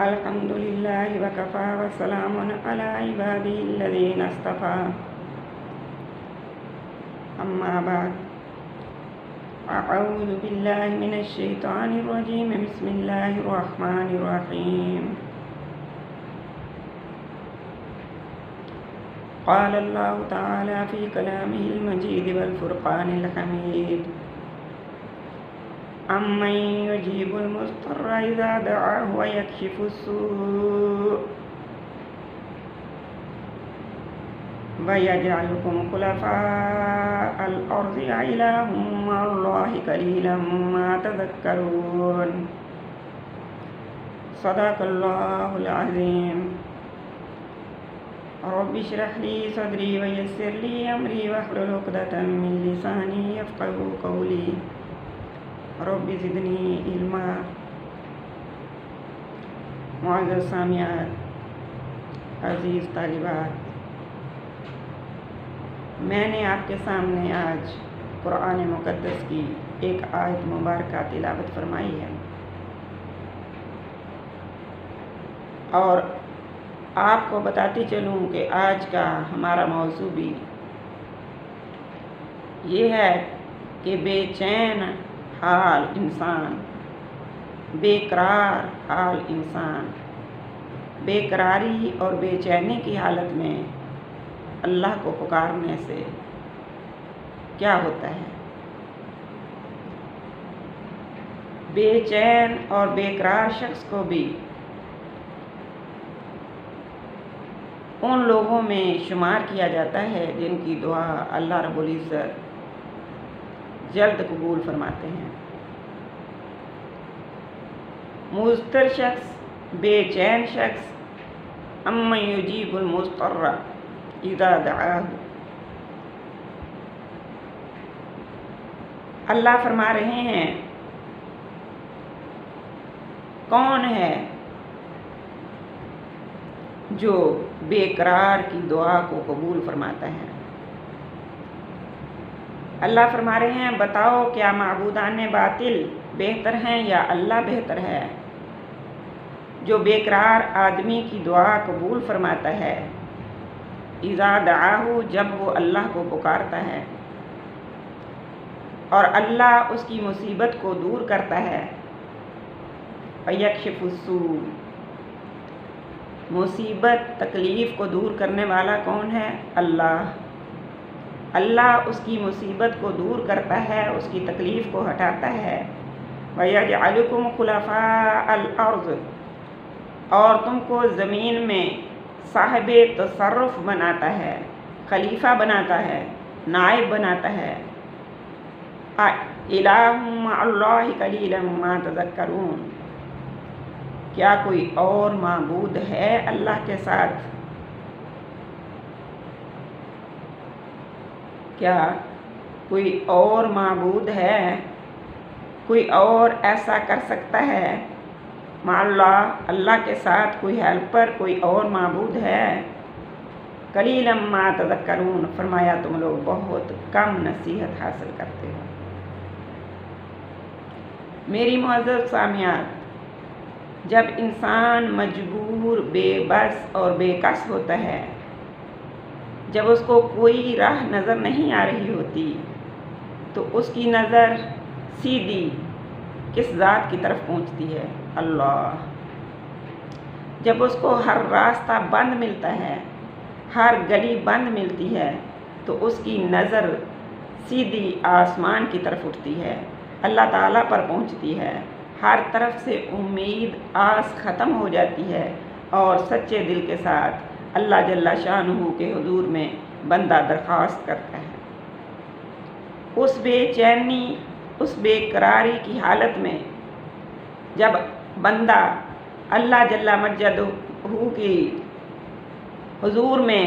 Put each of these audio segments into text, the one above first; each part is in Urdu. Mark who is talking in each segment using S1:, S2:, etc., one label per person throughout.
S1: الحمد لله وكفى وسلام على عباده الذين اصطفى أما بعد أعوذ بالله من الشيطان الرجيم بسم الله الرحمن الرحيم قال الله تعالى في كلامه المجيد والفرقان الحميد أمن يجيب المضطر إذا دعاه ويكشف السوء ويجعلكم خلفاء الأرض أإله مع الله قليلا ما تذكرون صدق الله العظيم رب اشرح لي صدري ويسر لي أمري واحلل عقدة من لساني يفقهوا قولي رب زدنی علما۔ معزز سامعات، عزیز طالبات، میں نے آپ کے سامنے آج قرآن مقدس کی ایک آیت مبارکہ تلاوت فرمائی ہے، اور آپ کو بتاتی چلوں کہ آج کا ہمارا موضوع بھی یہ ہے کہ بے چین حال انسان، بے قرار حال انسان، بے قراری اور بے چینی کی حالت میں اللہ کو پکارنے سے کیا ہوتا ہے۔ بے چین اور بے قرار شخص کو بھی ان لوگوں میں شمار کیا جاتا ہے جن کی دعا اللہ رب العزت جلد قبول فرماتے ہیں۔ مضطر شخص، بے چین شخص، امن یجیب المضطر اذا دعاہ، اللہ فرما رہے ہیں کون ہے جو بے قرار کی دعا کو قبول فرماتا ہے۔ اللہ فرما رہے ہیں بتاؤ کیا معبودان باطل بہتر ہیں یا اللہ بہتر ہے، جو بے قرار آدمی کی دعا قبول فرماتا ہے، اذا دعاہ جب وہ اللہ کو پکارتا ہے اور اللہ اس کی مصیبت کو دور کرتا ہے، ویکشف السوء، مصیبت تکلیف کو دور کرنے والا کون ہے؟ اللہ اس کی مصیبت کو دور کرتا ہے، اس کی تکلیف کو ہٹاتا ہے۔ وَيَجْعَلُكُمْ خُلَفَاءَ الْأَرْضِ، اور تم کو زمین میں صاحب تصرف بناتا ہے، خلیفہ بناتا ہے، نائب بناتا ہے۔ الہ مع اللہ قلیلا ما تذکرون، کیا کوئی اور معبود ہے اللہ کے ساتھ؟ کیا کوئی اور معبود ہے؟ کوئی اور ایسا کر سکتا ہے؟ مع اللہ کے ساتھ کوئی ہیلپر، کوئی اور معبود ہے؟ قلیلا ما تذکرون، فرمایا تم لوگ بہت کم نصیحت حاصل کرتے ہو۔ میری معزز سامعات، جب انسان مجبور، بے بس اور بے کس ہوتا ہے، جب اس کو کوئی راہ نظر نہیں آ رہی ہوتی، تو اس کی نظر سیدھی کس ذات کی طرف پہنچتی ہے؟ اللہ۔ جب اس کو ہر راستہ بند ملتا ہے، ہر گلی بند ملتی ہے، تو اس کی نظر سیدھی آسمان کی طرف اٹھتی ہے، اللہ تعالیٰ پر پہنچتی ہے، ہر طرف سے امید آس ختم ہو جاتی ہے، اور سچے دل کے ساتھ اللہ جل شانہ کے حضور میں بندہ درخواست کرتا ہے۔ اس بے چینی، اس بے قراری کی حالت میں جب بندہ اللہ جل مجدہ کی حضور میں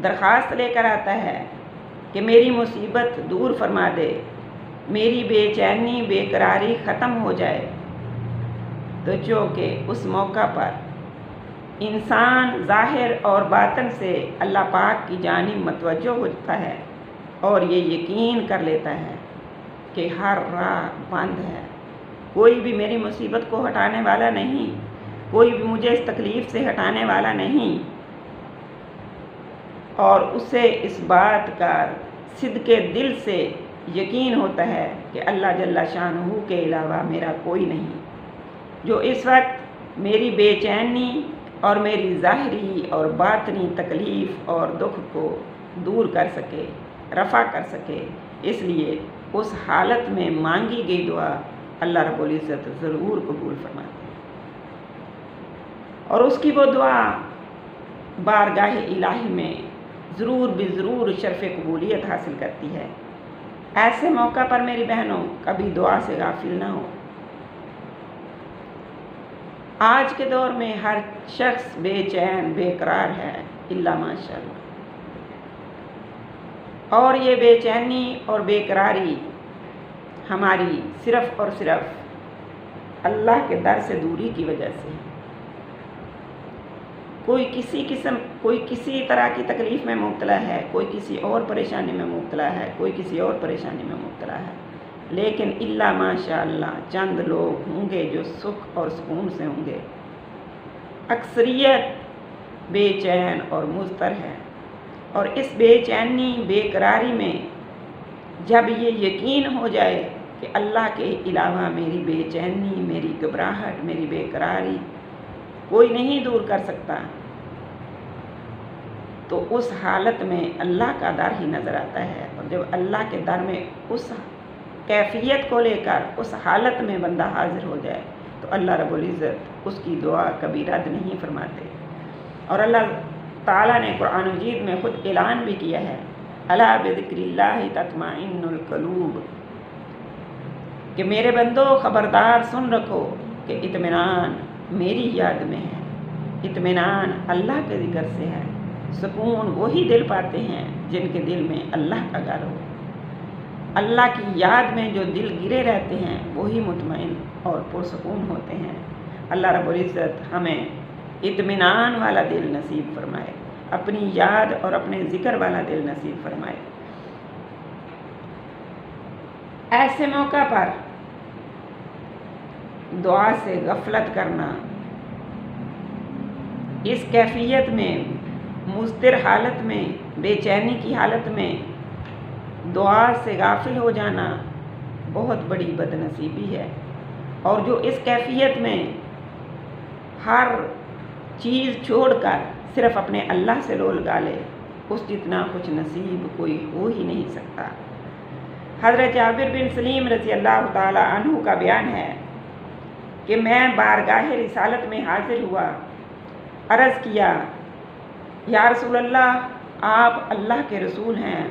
S1: درخواست لے کر آتا ہے کہ میری مصیبت دور فرما دے، میری بے چینی، بے قراری ختم ہو جائے، تو چونکہ اس موقع پر انسان ظاہر اور باطن سے اللہ پاک کی جانب متوجہ ہوتا ہے اور یہ یقین کر لیتا ہے کہ ہر راہ بند ہے، کوئی بھی میری مصیبت کو ہٹانے والا نہیں، کوئی بھی مجھے اس تکلیف سے ہٹانے والا نہیں، اور اسے اس بات کا صدق دل سے یقین ہوتا ہے کہ اللہ جل شانہ کے علاوہ میرا کوئی نہیں جو اس وقت میری بے چینی اور میری ظاہری اور باطنی تکلیف اور دکھ کو دور کر سکے، رفع کر سکے۔ اس لیے اس حالت میں مانگی گئی دعا اللہ رب العزت ضرور قبول فرماتے ہیں، اور اس کی وہ دعا بارگاہ الہی میں ضرور بضرور شرف قبولیت حاصل کرتی ہے۔ ایسے موقع پر میری بہنوں کبھی دعا سے غافل نہ ہو۔ آج کے دور میں ہر شخص بے چین بے قرار ہے الا ماشاء اللہ، اور یہ بے چینی اور بے قراری ہماری صرف اور صرف اللہ کے در سے دوری کی وجہ سے ہے۔ کوئی کسی طرح کی تکلیف میں مبتلا ہے، کوئی کسی اور پریشانی میں مبتلا ہے، کوئی کسی اور پریشانی میں مبتلا ہے، لیکن الا ماشاء اللہ چند لوگ ہوں گے جو سکھ اور سکون سے ہوں گے۔ اکثریت بے چین اور مضطر ہے، اور اس بے چینی بے قراری میں جب یہ یقین ہو جائے کہ اللہ کے علاوہ میری بے چینی، میری گھبراہٹ، میری بے قراری کوئی نہیں دور کر سکتا، تو اس حالت میں اللہ کا در ہی نظر آتا ہے۔ اور جب اللہ کے در میں اس کیفیت کو لے کر اس حالت میں بندہ حاضر ہو جائے تو اللہ رب العزت اس کی دعا کبھی رد نہیں فرماتے۔ اور اللہ تعالیٰ نے قرآن مجید میں خود اعلان بھی کیا ہے، الا بذکر اللہ تطمئن القلوب، کہ میرے بندو خبردار سن رکھو کہ اطمینان میری یاد میں ہے، اطمینان اللہ کے ذکر سے ہے۔ سکون وہی دل پاتے ہیں جن کے دل میں اللہ کا گھر ہو۔ اللہ کی یاد میں جو دل گرے رہتے ہیں وہی مطمئن اور پرسکون ہوتے ہیں۔ اللہ رب العزت ہمیں اطمینان والا دل نصیب فرمائے، اپنی یاد اور اپنے ذکر والا دل نصیب فرمائے۔ ایسے موقع پر دعا سے غفلت کرنا، اس کیفیت میں مضطر حالت میں، بے چینی کی حالت میں دعا سے غافل ہو جانا بہت بڑی بد نصیبی ہے۔ اور جو اس کیفیت میں ہر چیز چھوڑ کر صرف اپنے اللہ سے لو لگا لے، اس جتنا خوش نصیب کوئی ہو ہی نہیں سکتا۔ حضرت جابر بن سلیم رضی اللہ تعالی عنہ کا بیان ہے کہ میں بارگاہ رسالت میں حاضر ہوا، عرض کیا یا رسول اللہ، آپ اللہ کے رسول ہیں۔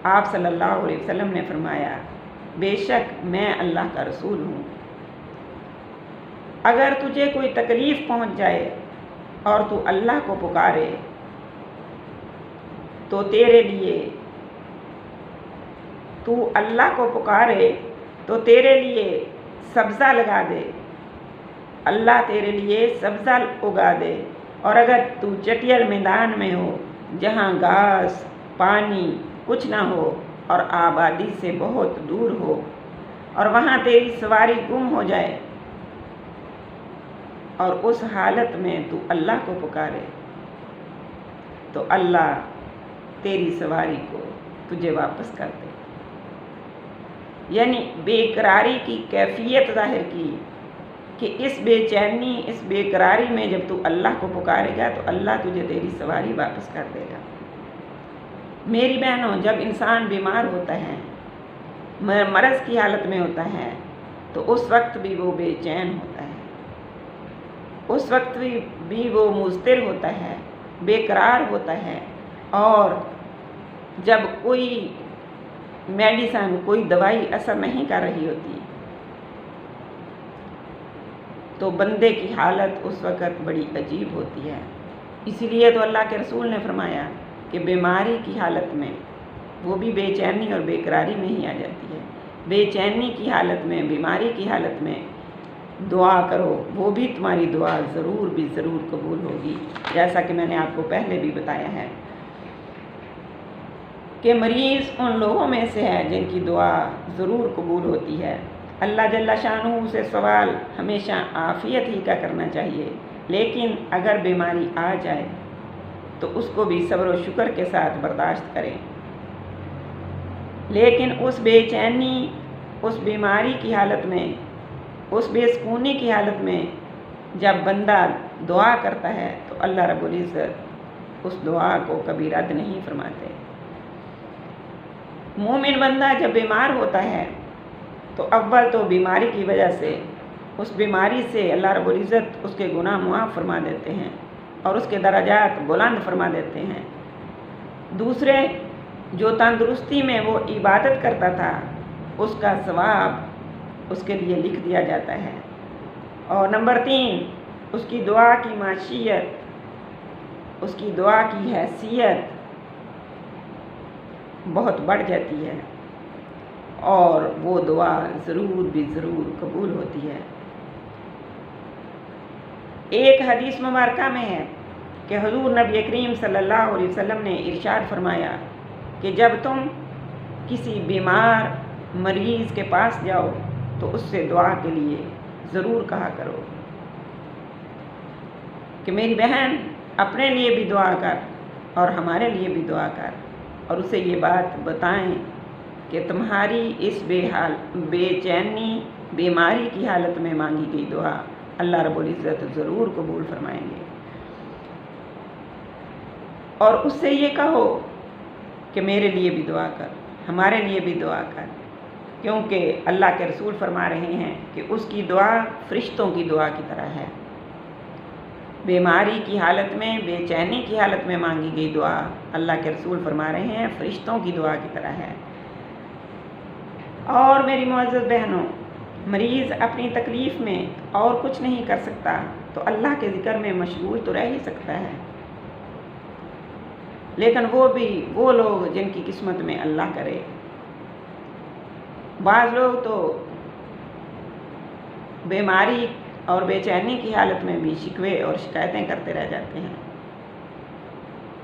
S1: آپ صلی اللہ علیہ وسلم نے فرمایا، بے شک میں اللہ کا رسول ہوں۔ اگر تجھے کوئی تکلیف پہنچ جائے اور تو اللہ کو پکارے تو تیرے لیے سبزہ لگا دے، اللہ تیرے لیے سبزہ اگا دے۔ اور اگر تو چٹیل میدان میں ہو جہاں گھاس پانی کچھ نہ ہو اور آبادی سے بہت دور ہو، اور وہاں تیری سواری گم ہو جائے، اور اس حالت میں تو اللہ کو پکارے، تو اللہ تیری سواری کو تجھے واپس کر دے۔ یعنی بے قراری کی کیفیت ظاہر کی کہ اس بے چینی، اس بے قراری میں جب تو اللہ کو پکارے گا تو اللہ تجھے تیری سواری واپس کر دے گا۔ میری بہنوں، جب انسان بیمار ہوتا ہے، مرض کی حالت میں ہوتا ہے، تو اس وقت بھی وہ بے چین ہوتا ہے، اس وقت بھی وہ مضطر ہوتا ہے، بے قرار ہوتا ہے۔ اور جب کوئی میڈیسن، کوئی دوائی اثر نہیں کر رہی ہوتی تو بندے کی حالت اس وقت بڑی عجیب ہوتی ہے۔ اسی لیے تو اللہ کے رسول نے فرمایا کہ بیماری کی حالت میں وہ بھی بے چینی اور بے قراری میں ہی آ جاتی ہے۔ بے چینی کی حالت میں، بیماری کی حالت میں دعا کرو، وہ بھی تمہاری دعا ضرور بھی ضرور قبول ہوگی، جیسا کہ میں نے آپ کو پہلے بھی بتایا ہے کہ مریض ان لوگوں میں سے ہے جن کی دعا ضرور قبول ہوتی ہے۔ اللہ جل شانہ سے سوال ہمیشہ عافیت ہی کا کرنا چاہیے، لیکن اگر بیماری آ جائے تو اس کو بھی صبر و شکر کے ساتھ برداشت کریں۔ لیکن اس بے چینی، اس بیماری کی حالت میں، اس بے سکونی کی حالت میں جب بندہ دعا کرتا ہے تو اللہ رب العزت اس دعا کو کبھی رد نہیں فرماتے۔ مومن بندہ جب بیمار ہوتا ہے تو اول تو بیماری کی وجہ سے، اس بیماری سے اللہ رب العزت اس کے گناہ معاف فرما دیتے ہیں اور اس کے درجات بلند فرما دیتے ہیں۔ دوسرے، جو تندرستی میں وہ عبادت کرتا تھا اس کا ثواب اس کے لیے لکھ دیا جاتا ہے۔ اور نمبر 3، اس کی دعا کی معاشیت، اس کی دعا کی حیثیت بہت بڑھ جاتی ہے اور وہ دعا ضرور بھی ضرور قبول ہوتی ہے۔ ایک حدیث مبارکہ میں ہے کہ حضور نبی کریم صلی اللہ علیہ وسلم نے ارشاد فرمایا کہ جب تم کسی بیمار مریض کے پاس جاؤ تو اس سے دعا کے لیے ضرور کہا کرو کہ میری بہن اپنے لیے بھی دعا کر اور ہمارے لیے بھی دعا کر، اور اسے یہ بات بتائیں کہ تمہاری اس بے چینی بیماری کی حالت میں مانگی گئی دعا اللہ رب العزت ضرور قبول فرمائیں گے۔ اور اس سے یہ کہو کہ میرے لیے بھی دعا کر، ہمارے لیے بھی دعا کر، کیونکہ اللہ کے رسول فرما رہے ہیں کہ اس کی دعا فرشتوں کی دعا کی طرح ہے۔ بیماری کی حالت میں، بے چینی کی حالت میں مانگی گئی دعا اللہ کے رسول فرما رہے ہیں فرشتوں کی دعا کی طرح ہے۔ اور میری معزز بہنوں، مریض اپنی تکلیف میں اور کچھ نہیں کر سکتا تو اللہ کے ذکر میں مشغول تو رہ ہی سکتا ہے، لیکن وہ لوگ جن کی قسمت میں اللہ کرے۔ بعض لوگ تو بیماری اور بے چینی کی حالت میں بھی شکوے اور شکایتیں کرتے رہ جاتے ہیں۔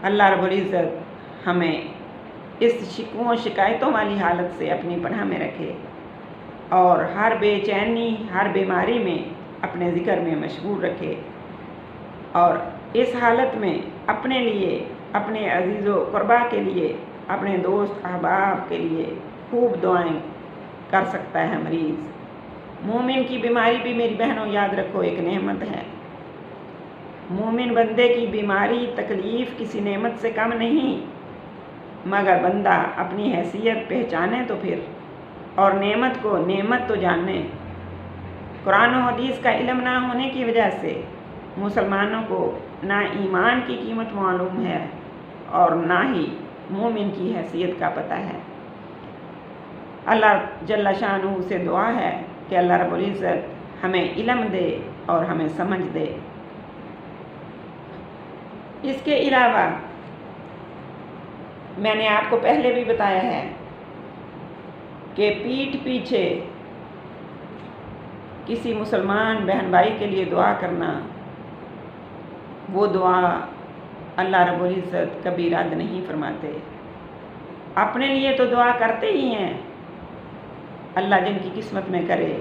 S1: اللہ رب العزت ہمیں اس شکووں شکایتوں والی حالت سے اپنی پناہ میں رکھے اور ہر بے چینی، ہر بیماری میں اپنے ذکر میں مشغول رکھے، اور اس حالت میں اپنے لیے، اپنے عزیز و قربا کے لیے، اپنے دوست احباب کے لیے خوب دعائیں کر سکتا ہے مریض۔ مومن کی بیماری بھی میری بہنوں یاد رکھو ایک نعمت ہے۔ مومن بندے کی بیماری، تکلیف کسی نعمت سے کم نہیں، مگر بندہ اپنی حیثیت پہچانے تو پھر، اور نعمت کو نعمت تو جانے۔ قرآن و حدیث کا علم نہ ہونے کی وجہ سے مسلمانوں کو نہ ایمان کی قیمت معلوم ہے اور نہ ہی مومن کی حیثیت کا پتہ ہے۔ اللہ جل شانہ سے دعا ہے کہ اللہ رب العزت ہمیں علم دے اور ہمیں سمجھ دے۔ اس کے علاوہ میں نے آپ کو پہلے بھی بتایا ہے کہ پیٹھ پیچھے کسی مسلمان بہن بھائی کے لیے دعا کرنا، وہ دعا اللہ رب العزت کبھی رد نہیں فرماتے۔ اپنے لیے تو دعا کرتے ہی ہیں، اللہ جن کی قسمت میں کرے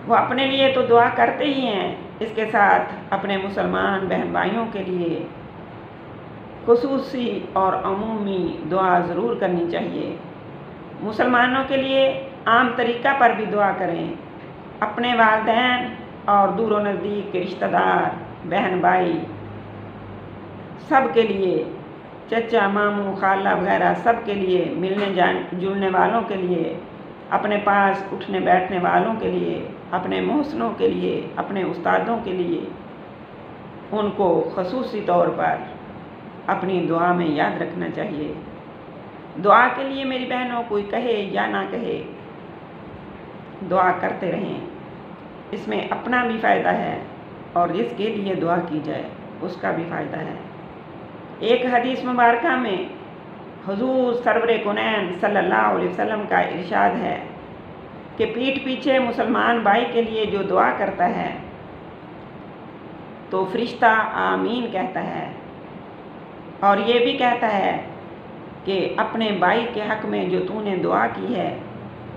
S1: وہ اپنے لیے تو دعا کرتے ہی ہیں، اس کے ساتھ اپنے مسلمان بہن بھائیوں کے لیے خصوصی اور عمومی دعا ضرور کرنی چاہیے۔ مسلمانوں کے لیے عام طریقہ پر بھی دعا کریں، اپنے والدین اور دور و نزدیک کے رشتہ دار، بہن بھائی، سب کے لیے، چچا ماموں خالہ وغیرہ سب کے لیے، ملنے جلنے والوں کے لیے، اپنے پاس اٹھنے بیٹھنے والوں کے لیے، اپنے محسنوں کے لیے، اپنے استادوں کے لیے، ان کو خصوصی طور پر اپنی دعا میں یاد رکھنا چاہیے۔ دعا کے لیے میری بہنوں کوئی کہے یا نہ کہے، دعا کرتے رہیں، اس میں اپنا بھی فائدہ ہے اور جس کے لیے دعا کی جائے اس کا بھی فائدہ ہے۔ ایک حدیث مبارکہ میں حضور سرور کونین صلی اللہ علیہ وسلم کا ارشاد ہے کہ پیٹھ پیچھے مسلمان بھائی کے لیے جو دعا کرتا ہے تو فرشتہ آمین کہتا ہے، اور یہ بھی کہتا ہے کہ اپنے بھائی کے حق میں جو تو نے دعا کی ہے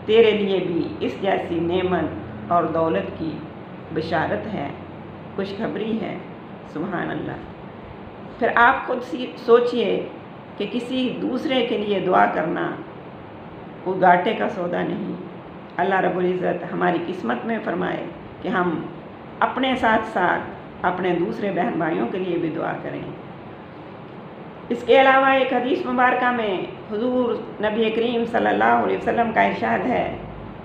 S1: تیرے لیے بھی اس جیسی نعمت اور دولت کی بشارت ہے، خوشخبری ہے۔ سبحان اللہ۔ پھر آپ خود سوچئے کہ کسی دوسرے کے لیے دعا کرنا کوئی گھاٹے کا سودا نہیں۔ اللہ رب العزت ہماری قسمت میں فرمائے کہ ہم اپنے ساتھ ساتھ اپنے دوسرے بہن بھائیوں کے لیے بھی دعا کریں۔ اس کے علاوہ ایک حدیث مبارکہ میں حضور نبی کریم صلی اللہ علیہ وسلم کا ارشاد ہے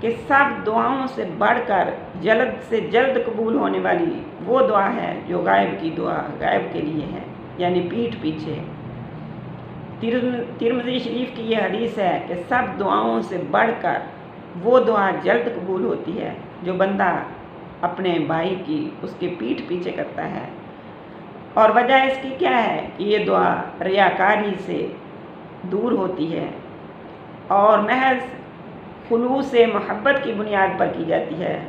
S1: کہ سب دعاؤں سے بڑھ کر جلد سے جلد قبول ہونے والی وہ دعا ہے جو غائب کی دعا غائب کے لیے ہے، یعنی پیٹھ پیچھے۔ ترمذی شریف کی یہ حدیث ہے کہ سب دعاؤں سے بڑھ کر وہ دعا جلد قبول ہوتی ہے جو بندہ اپنے بھائی کی اس کے پیٹھ پیچھے کرتا ہے۔ اور وجہ اس کی کیا ہے کہ یہ دعا ریاکاری سے دور ہوتی ہے اور محض خلوص محبت کی بنیاد پر کی جاتی ہے۔